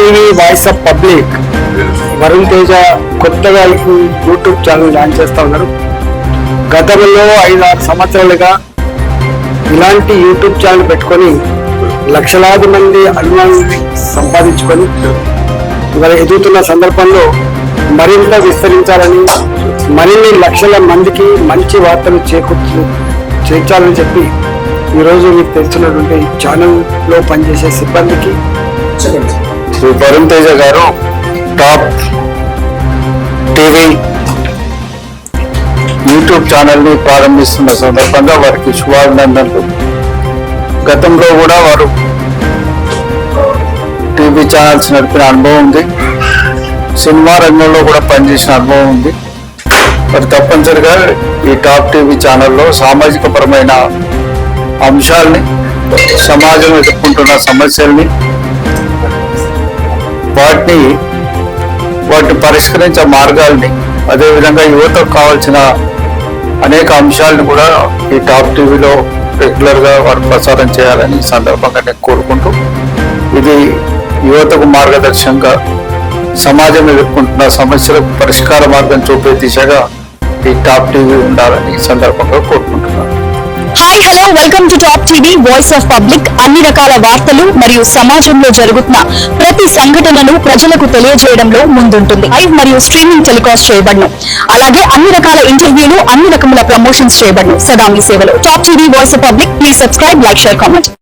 TV voice of public Varun Teja కొత్తగా YouTube channel launch చేస్తా ఉన్నారు. గతంలో 5-6 సంవత్సరాలుగా ఇలాంటి యూట్యూబ్ ఛానల్ పెట్టుకొని లక్షలాది మంది అభిమానుల్ని సంపాదించుకొని ఇవాళ ఎదుగుతున్న సందర్భంలో మరింత విస్తరించాలని, మరిన్ని లక్షల మందికి మంచి వార్తలు చేర్చాలని చెప్పి ఈరోజు మీకు తెలిసినటువంటి ఛానల్లో పనిచేసే సిబ్బందికి శ్రీ వరుణ్ తేజ గారు టాప్ టీవీ యూట్యూబ్ ఛానల్ని ప్రారంభిస్తున్న సందర్భంగా వారికి శుభాభినందనలు. గతంలో కూడా వారు టీవీ ఛానల్స్ నడిపిన అనుభవం ఉంది, సినిమా రంగంలో కూడా పనిచేసిన అనుభవం ఉంది. మరి తప్పనిసరిగా ఈ టాప్ టీవీ ఛానల్లో సామాజిక పరమైన అంశాలని, సమాజం ఎదుర్కొంటున్న సమస్యల్ని, వాటిని పరిష్కరించే మార్గాల్ని, అదేవిధంగా యువతకు కావాల్సిన అనేక అంశాలను కూడా ఈ టాప్ టీవీలో రెగ్యులర్గా వారు ప్రసారం చేయాలని సందర్భంగా నేను కోరుకుంటూ, ఇది యువతకు మార్గదర్శకంగా సమాజం ఎదుర్కొంటున్న సమస్యలకు పరిష్కార మార్గం చూపే దిశగా ఈ టాప్ టీవీ ఉండాలని సందర్భంగా కోరుకుంటున్నాను. Hi, hello, welcome to top TV voice of public. అన్ని రకాల వార్తలు మరియు సమాజంలో జరుగుతున్న ప్రతి సంఘటనను ప్రజలకు తెలియజేయడంలో ముందుంటుంది. లైవ్ మరియు స్ట్రీమింగ్ టెలికాస్ట్ చేయబడను. అలాగే అన్ని రకాల ఇంటర్వ్యూలు, అన్ని రకముల ప్రమోషన్స్ చేయబడను. సదా మీ సేవలో top TV voice of public. Please subscribe, like, share, comment.